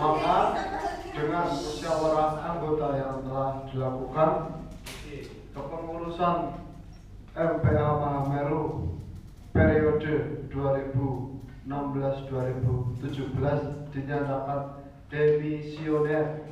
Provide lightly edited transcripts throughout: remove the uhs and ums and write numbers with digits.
Maka dengan musyawarah anggota yang telah dilakukan, kepengurusan MPA Mahameru periode 2016-2017 dinyatakan demisioner.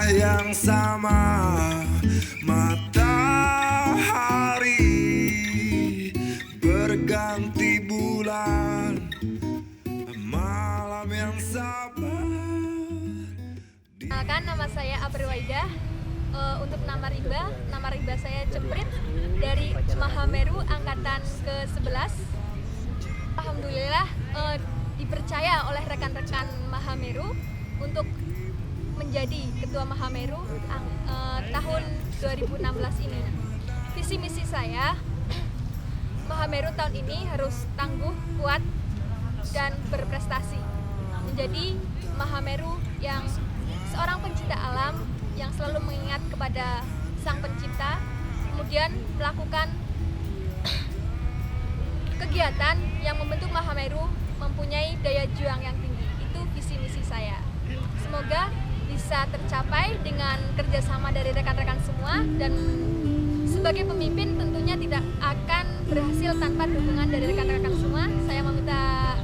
Yang sama, matahari berganti bulan, malam yang sabar. Kan nama saya April Waidah. Untuk nama riba saya Ceprit dari Mahameru angkatan ke-11. Alhamdulillah dipercaya oleh rekan-rekan Mahameru untuk menjadi Ketua Mahameru tahun 2016 ini. Visi misi saya, Mahameru tahun ini harus tangguh, kuat, dan berprestasi. Menjadi Mahameru yang seorang pencinta alam, yang selalu mengingat kepada Sang Pencipta, kemudian melakukan kegiatan yang membentuk Mahameru mempunyai daya juang yang tinggi. Itu visi misi saya. Semoga bisa tercapai dengan kerjasama dari rekan-rekan semua, dan sebagai pemimpin tentunya tidak akan berhasil tanpa dukungan dari rekan-rekan semua. Saya meminta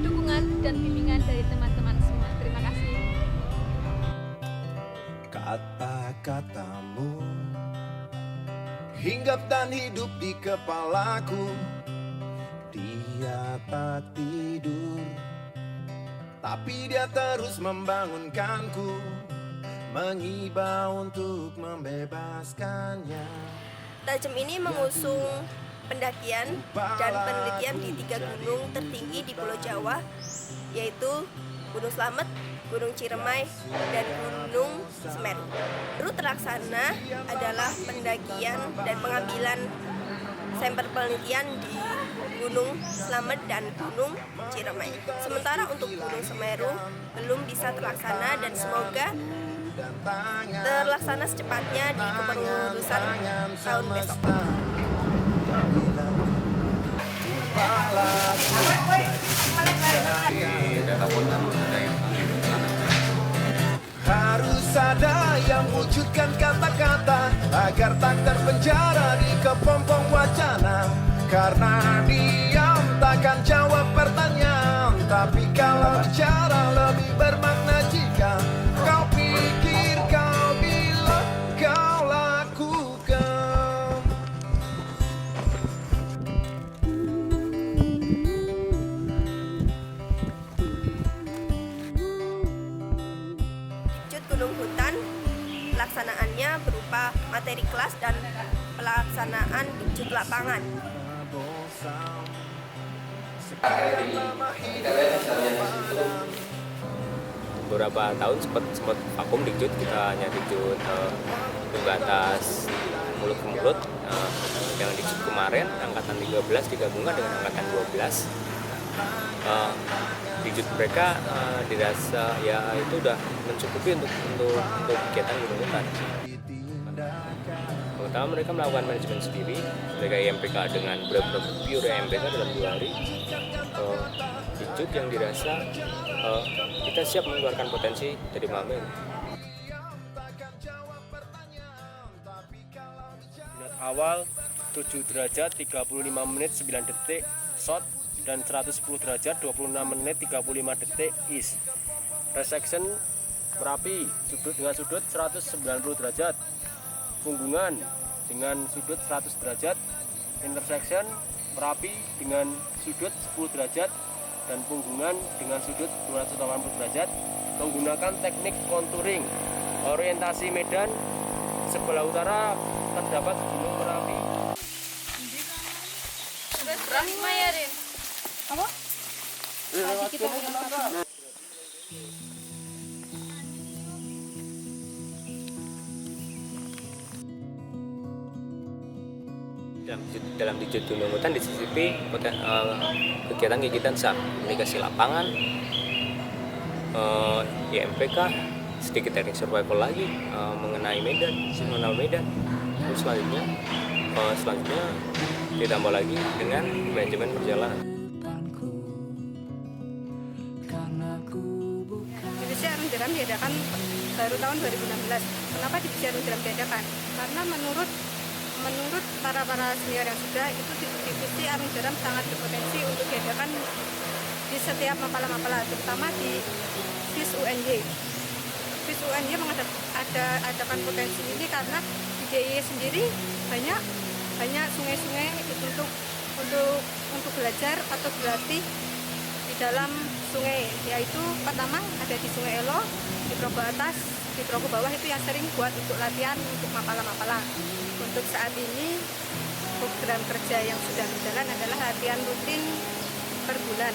dukungan dan bimbingan dari teman-teman semua. Terima kasih. Kata-katamu hinggap dan hidup di kepalaku. Dia tak tidur, tapi dia terus membangunkanku, mengiba untuk membebaskannya. Tajem ini mengusung pendakian dan penelitian di 3 gunung tertinggi di Pulau Jawa, yaitu Gunung Slamet, Gunung Ciremai, dan Gunung Semeru. Rute terlaksana adalah pendakian dan pengambilan sampel penelitian di Gunung Slamet dan Gunung Ciremai. Sementara untuk Gunung Semeru belum bisa terlaksana, dan semoga terlaksana secepatnya di kepengurusan tahun besok. Harus ada yang wujudkan kata-kata agar tak terpenjara di kepompong wacana. Karena diam takkan jawab pertanyaan, tapi kalau bicara lebih bermakna jika kau pikir, kau bilang, kau lakukan. Cut Gunung Hutan, pelaksanaannya berupa materi kelas dan pelaksanaan cut lapangan. Beberapa tahun sempat vakum di Cut, kita hanya di Cut batas mulut ke mulut. Yang di Cut kemarin angkatan 13 digabungkan dengan angkatan 12. Di Cut mereka dirasa ya itu udah mencukupi untuk kegiatan gunung hutan. Pertama mereka melakukan manajemen sendiri, mereka IMPK dengan benar-benar pure IMPK dalam 2 hari. Di Cut yang dirasa kita siap mengeluarkan potensi dari Mahameru. Minat awal 7 derajat 35 menit 9 detik shot, dan 110 derajat 26 menit 35 detik east. Resection Merapi dengan sudut 190 derajat, Punggungan dengan sudut 100 derajat, intersection Merapi dengan sudut 10 derajat dan Punggungan dengan sudut 280 derajat, menggunakan teknik contouring. Orientasi medan sebelah utara terdapat Gunung Merapi. Terus Rahma ya, Apa? Tadi kita udah satu. Dalam Dijut Gunung Hutan disisipi kegiatan-kegiatan komunikasi lapangan, IMPK, sedikit teknik survival lagi mengenai medan, mengenal medan. Terus selanjutnya ditambah lagi dengan manajemen perjalanan. Divisi Arung Jeram diadakan baru tahun 2016. Kenapa divisi Arung Jeram diadakan? Karena menurut para senior yang sudah, itu divisi Arung Jeram sangat berpotensi untuk diadakan di setiap mapala-mapala, terutama di FIS UNY. FIS UNY adakan potensi ini karena di DIY sendiri banyak sungai-sungai untuk belajar atau berlatih di dalam sungai, yaitu pertama ada di Sungai Elo, di Progo Atas, di Progo Bawah, itu yang sering buat untuk latihan untuk mapala-mapala. Untuk saat ini program kerja yang sudah berjalan adalah latihan rutin per bulan.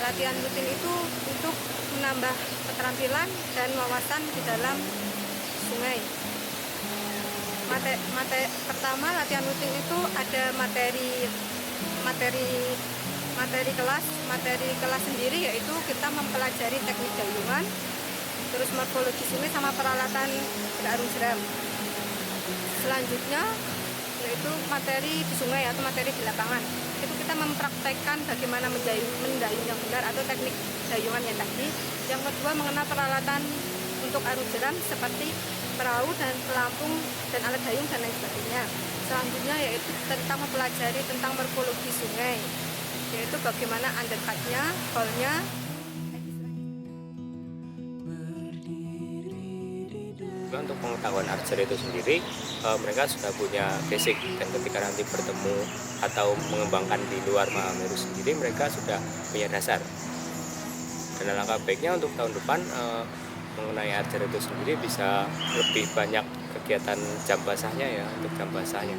Latihan rutin itu untuk menambah keterampilan dan wawasan di dalam sungai. Pertama, latihan rutin itu ada materi kelas sendiri, yaitu kita mempelajari teknik dayungan, terus morfologi sungai sama peralatan berarung jeram. Selanjutnya yaitu materi di sungai atau materi di lapangan. Itu kita mempraktekkan bagaimana mendayung yang benar atau teknik dayungan yang tadi. Yang kedua, mengenal peralatan untuk arung jeram seperti perahu dan pelampung dan alat dayung dan lain sebagainya. Selanjutnya yaitu tentang mempelajari tentang morfologi sungai, yaitu bagaimana undercutnya, hole-nya. Untuk pengetahuan archer itu sendiri, mereka sudah punya basic, dan ketika nanti bertemu atau mengembangkan di luar Mahameru sendiri, mereka sudah punya dasar. Dan langkah baiknya untuk tahun depan mengenai archer itu sendiri bisa lebih banyak kegiatan jam basahnya ya, untuk jam basahnya.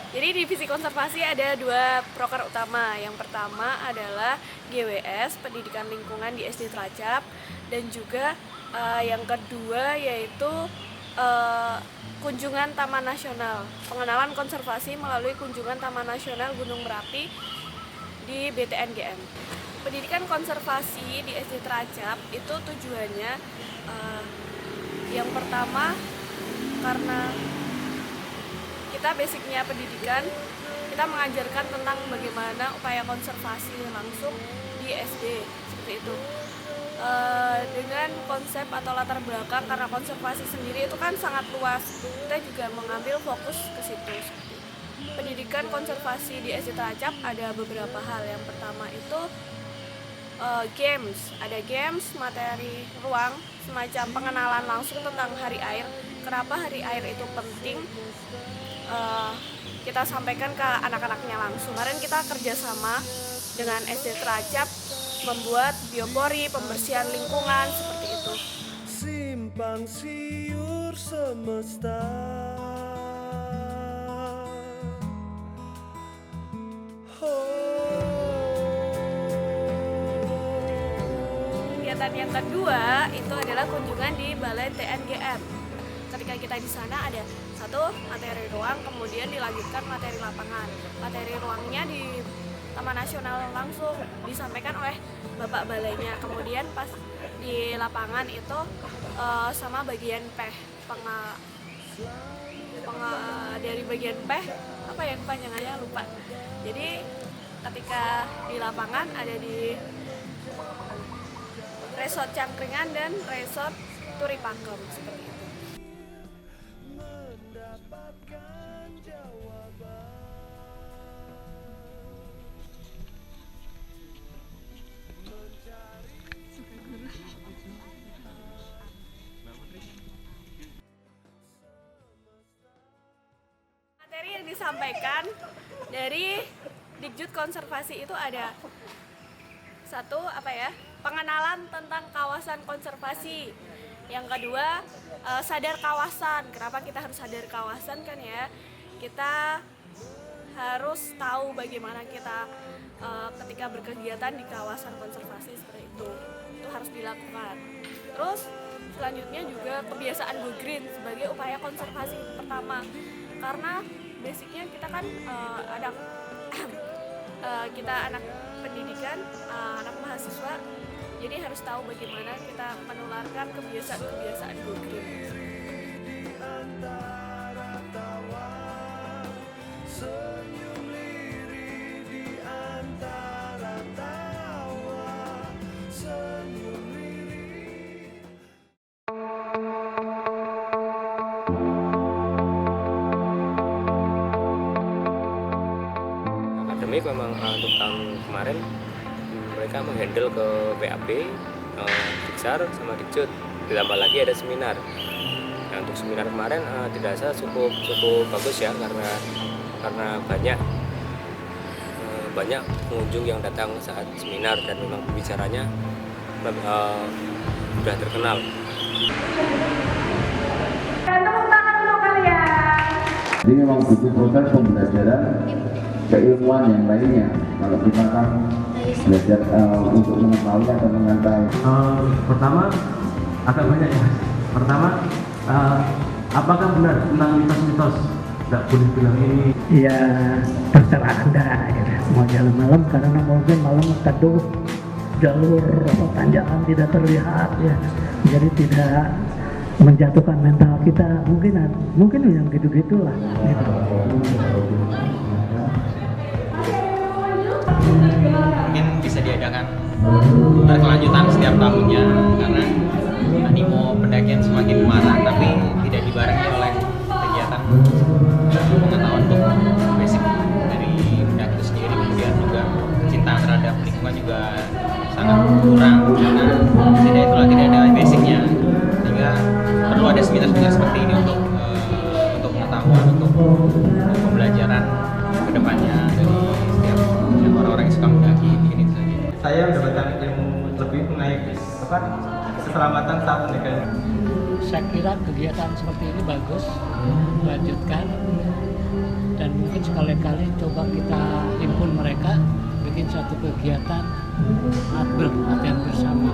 Jadi divisi konservasi ada dua proker utama. Yang pertama adalah GWS, Pendidikan Lingkungan di SD Tracap, dan juga yang kedua yaitu kunjungan Taman Nasional, pengenalan konservasi melalui kunjungan Taman Nasional Gunung Merapi di BTNGM. Pendidikan konservasi di SD Tracap itu tujuannya yang pertama karena kita basicnya pendidikan, kita mengajarkan tentang bagaimana upaya konservasi langsung di SD, seperti itu. Dengan konsep atau latar belakang, karena konservasi sendiri itu kan sangat luas, kita juga mengambil fokus ke situ. Pendidikan konservasi di SD Tracap ada beberapa hal. Yang pertama itu games, ada games, materi ruang, semacam pengenalan langsung tentang hari air. Kenapa hari air itu penting? Kita sampaikan ke anak-anaknya langsung. Kemarin kita kerjasama dengan SD Tracap membuat biopori, pembersihan lingkungan, seperti itu. Simpang siur semesta. Kegiatan yang kedua itu adalah kunjungan di Balai TNGM. Ketika kita di sana ada satu materi ruang, kemudian dilanjutkan materi lapangan. Materi ruangnya Taman Nasional langsung disampaikan oleh Bapak Balainya. Kemudian pas di lapangan itu sama bagian dari bagian apa ya kepanjangannya lupa. Jadi ketika di lapangan ada di Resort Cangkringan dan Resort Turi Pakem seperti itu. Materi yang disampaikan dari Dikjud Konservasi itu ada satu pengenalan tentang kawasan konservasi. Yang kedua, sadar kawasan. Kenapa kita harus sadar kawasan kan ya? Kita harus tahu bagaimana kita ketika berkegiatan di kawasan konservasi seperti itu harus dilakukan. Terus selanjutnya juga kebiasaan go green sebagai upaya konservasi pertama. Karena basicnya kita kan kita anak pendidikan, anak mahasiswa, jadi harus tahu bagaimana kita menularkan kebiasaan-kebiasaan go green. Akademik memang untuk tahun kemarin mereka menghandle ke PAP, Diksar sama Dikjud. Ditambah lagi ada seminar. Nah, untuk seminar kemarin tidak rasa cukup bagus ya karena banyak pengunjung yang datang saat seminar dan memang pembicaranya sudah terkenal. Ini memang butuh proses pembelajaran keilmuan yang lainnya. Kalau kita kan belajar untuk mengetahui atau mengantai. Pertama agak banyak ya. Pertama, apakah benar tentang mitos-mitos? Tidak boleh bilang ini. Ya terserah Anda ya. Mau jalan malam karena mungkin malam teduh, jalur tanjakan tidak terlihat ya. Jadi tidak menjatuhkan mental kita, mungkin yang gitu-gitulah gitu. Mungkin bisa diadakan berkelanjutan setiap tahunnya karena animo pendakian semakin parah, tapi tidak dibarengi oleh kegiatan pengetahuan untuk basic dari pendaki itu sendiri. Kemudian juga kecintaan terhadap lingkungan juga sangat kurang karena tidak ada basicnya, sehingga perlu ada seminar-seminar seperti ini untuk pengetahuan, untuk pembelajaran kedepannya dari setiap orang-orang yang suka mendaki. Ini saja. Saya mendapatkan ilmu lebih mengenai keselamatan saat mendaki. Saya kira kegiatan seperti ini bagus, lanjutkan, dan mungkin sekali-kali coba kita himpun mereka, bikin satu kegiatan latihan bersama.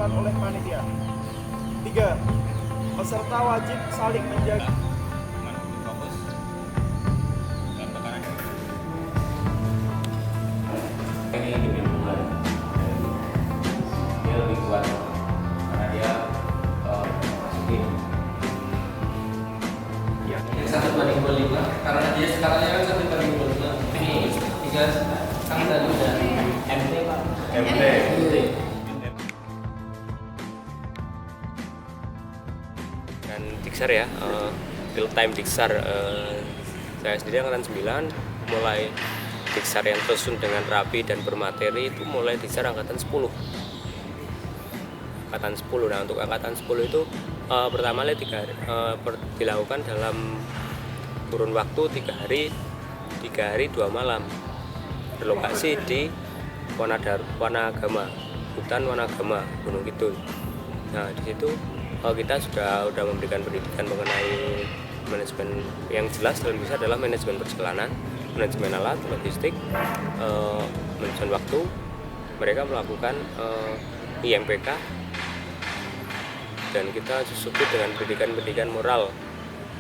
Oleh panitia. 3. Peserta wajib saling menjaga. Fokus dalam tekanan. Ini lebih bulan. Dia lebih kuat karena dia masukin. Ya. 1/5 karena dia skalanya kan 1/5. Ini 3 kan tadi udah MT Pak. MT. Dan Diksar ya, field time Diksar, saya sendiri angkatan 9, mulai Diksar yang tersusun dengan rapi dan bermateri itu mulai Diksar angkatan 10. Angkatan 10. Nah, untuk angkatan 10 itu pertama kali dilakukan dalam kurun waktu 3 hari 2 malam. Berlokasi di Wanagama, hutan Wanagama, Gunung Kidul. Nah, di situ kita sudah memberikan pendidikan mengenai manajemen yang jelas dalam bisa adalah manajemen perjalanan, manajemen alat, logistik, manajemen waktu. Mereka melakukan IMPK dan kita susupi dengan pendidikan moral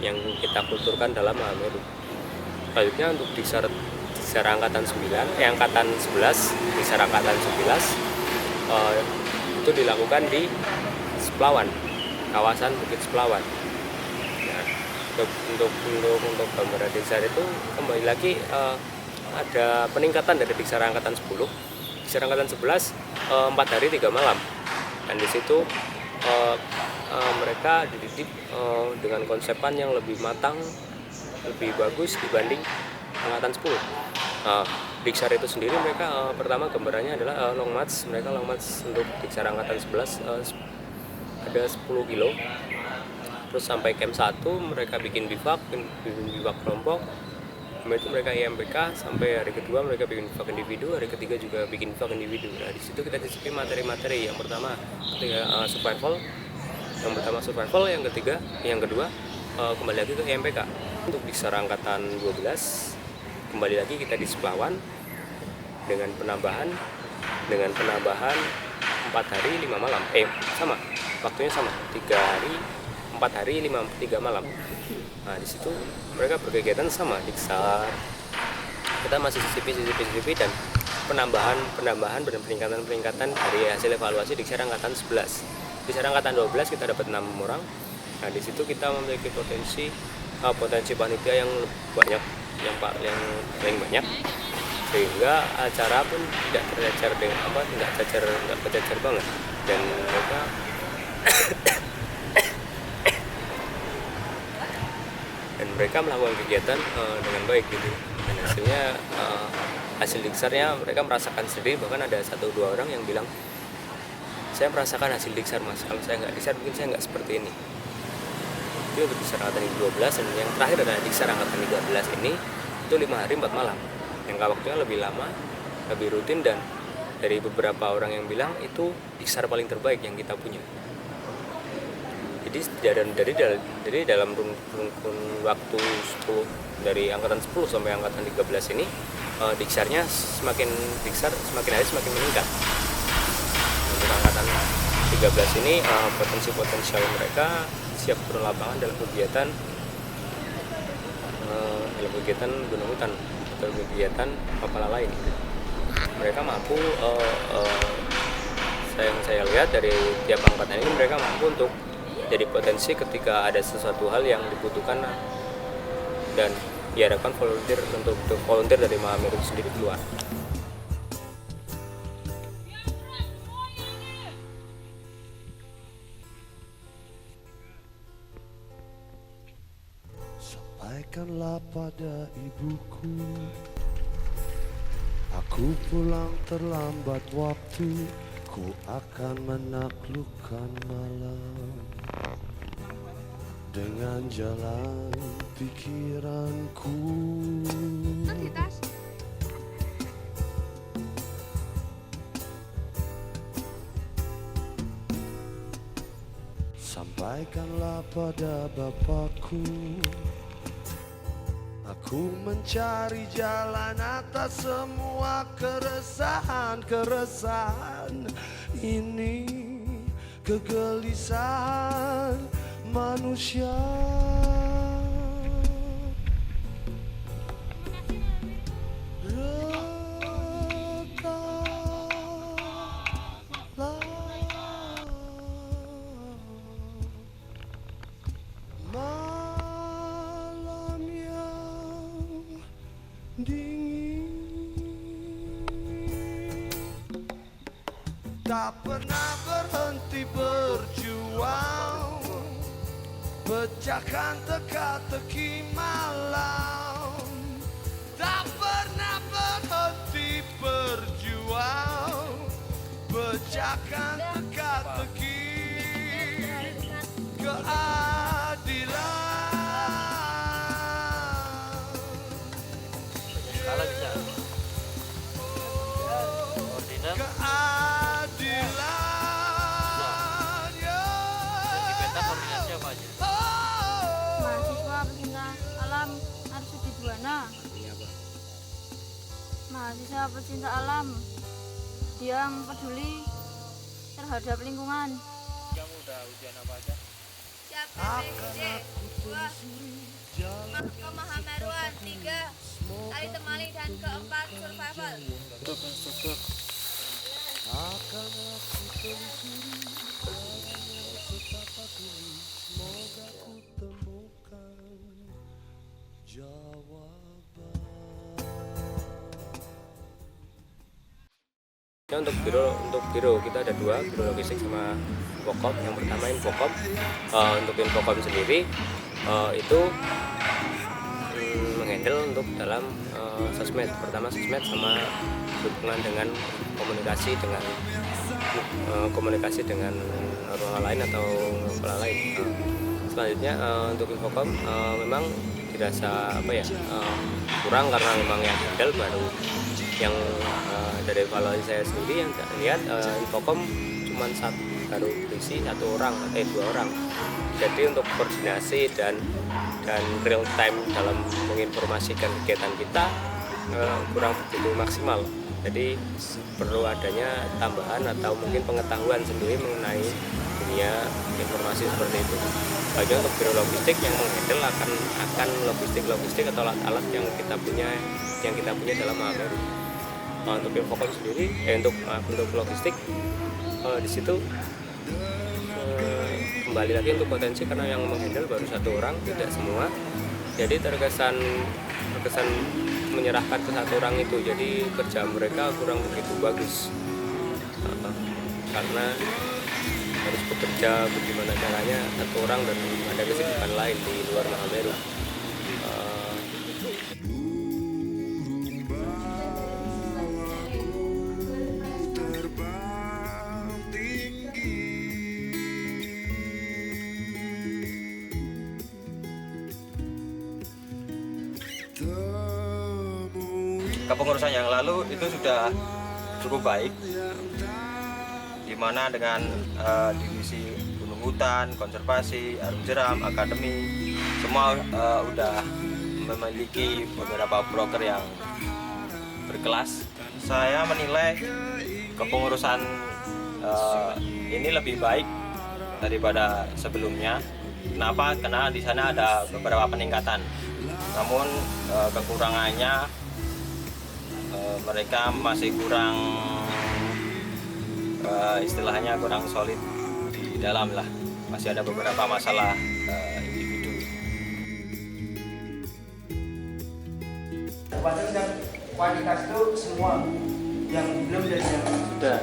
yang kita kulturkan dalam Mahameru. Selanjutnya untuk Diksar angkatan 11, Diksar angkatan 11 itu dilakukan di Seplawan, kawasan Bukit Seplawan. Nah, untuk gambaran Diksar itu kembali lagi ada peningkatan dari Diksar angkatan 10. Diksar angkatan 11 4 hari 3 malam. Dan di situ mereka dididik dengan konsepan yang lebih matang, lebih bagus dibanding angkatan 10. Diksar itu sendiri mereka pertama gambarannya adalah long march. Mereka long march untuk Diksar angkatan 11 ada 10 kilo. Terus sampai camp 1 mereka bikin bivak kelompok. Kemudian itu mereka IMPK sampai hari kedua mereka bikin bivak individu, hari ketiga juga bikin bivak individu. Nah, di situ kita cicipi materi-materi. Yang pertama survival. Yang kedua kembali lagi ke IMPK. Untuk Diksar angkatan 12 kembali lagi kita di Seplawan dengan penambahan 4 hari 5 malam. Sama. Waktunya sama. 3 hari 4 hari 3 malam. Nah, di situ mereka berkegiatan sama Diksar. Kita masih cicipi dan penambahan dan peningkatan dari hasil evaluasi Diksar angkatan 11. Diksar angkatan 12 kita dapat 6 orang. Nah, di situ kita memiliki potensi panitia yang banyak, yang paling banyak, sehingga acara pun tidak tercecer banget, dan mereka melakukan kegiatan dengan baik gitu. Dan hasil diksarnya mereka merasakan sendiri. Bahkan ada 1-2 orang yang bilang, saya merasakan hasil diksar mas, kalau saya nggak diksar mungkin saya nggak seperti ini. Itu untuk Diksar angkatan 12. Dan yang terakhir adalah Diksar angkatan 13 ini itu 5 hari 4 malam, yang waktunya lebih lama, lebih rutin, dan dari beberapa orang yang bilang itu Diksar paling terbaik yang kita punya. Jadi dalam rungkun waktu 10 dari angkatan 10 sampai angkatan 13 ini Diksarnya semakin hari semakin meningkat. Untuk angkatan 13 ini potensial mereka siap turun lapangan dalam kegiatan gunung hutan atau kegiatan apalah lain. Mereka mampu, yang saya lihat dari tiap angkatan ini, mereka mampu untuk jadi potensi ketika ada sesuatu hal yang dibutuhkan dan diharapkan volunteer dari Mahameru sendiri keluar. Sampaikanlah pada ibuku, aku pulang terlambat waktu, ku akan menaklukkan malam dengan jalan pikiranku. Sampaikanlah pada Bapakku, aku mencari jalan atas semua keresahan ini, kegelisahan manusia. Tak pernah berhenti berjuang, pecahkan teka-teki malam. Tak pernah berhenti berjuang, pecahkan teka-teki keadilan. Kalau bisa koordinat pecinta alam Arsudi Buwana. Mahasiswa pecinta alam yang peduli terhadap lingkungan. Kamu udah ujian apa aja? Siap PPJ 2 Kemahameruan 3 tali temali dan keempat survival. Akan aku telusuri betapa dulu, semoga ku temukan jawaban. Untuk biro kita ada 2, biro logistik sama Infocom. Yang pertama Infocom. Untuk Infocom sendiri itu menghandle untuk dalam sosmed. Pertama sosmed sama hubungan dengan komunikasi dengan orang lain atau kepala lain. Selanjutnya untuk Infocom memang dirasa kurang karena memang yang handle baru yang dari evaluasi saya sendiri yang lihat Infocom cuma baru berisi 1 orang atau 2 orang. Jadi untuk koordinasi dan real time dalam menginformasikan kegiatan kita kurang begitu maksimal. Jadi perlu adanya tambahan atau mungkin pengetahuan sendiri mengenai dunia informasi seperti itu. Bagi untuk biro logistik yang menghandle akan logistik atau alat-alat yang kita punya dalam Mahameru. Untuk Infocom sendiri, untuk logistik di situ kembali lagi untuk potensi karena yang menghandle baru 1 orang, tidak semua. Jadi terkesan menyerahkan ke 1 orang itu, jadi kerja mereka kurang begitu bagus karena harus bekerja bagaimana caranya 1 orang dan ada kesibukan lain di luar Mahameru. Kepengurusan yang lalu itu sudah cukup baik, dimana dengan divisi gunung hutan, konservasi, arum jeram, akademi, semua udah memiliki beberapa broker yang berkelas. Saya menilai kepengurusan ini lebih baik daripada sebelumnya. Kenapa? Karena di sana ada beberapa peningkatan. Namun kekurangannya mereka masih kurang istilahnya kurang solid di dalam lah, masih ada beberapa masalah individu. Kualitas dan kualitas itu semua yang belum dan yang sudah.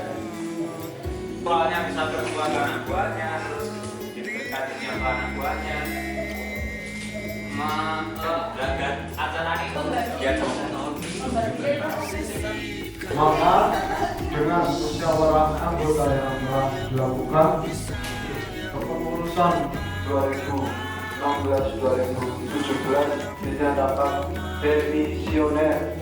Soalnya bisa berbuat anak buahnya, terus berkatnya anak buahnya. Belajar acara itu ya Maka dengan musyawarah anggota yang telah dilakukan, kepengurusan 2016-2017 dinyatakan demisioner.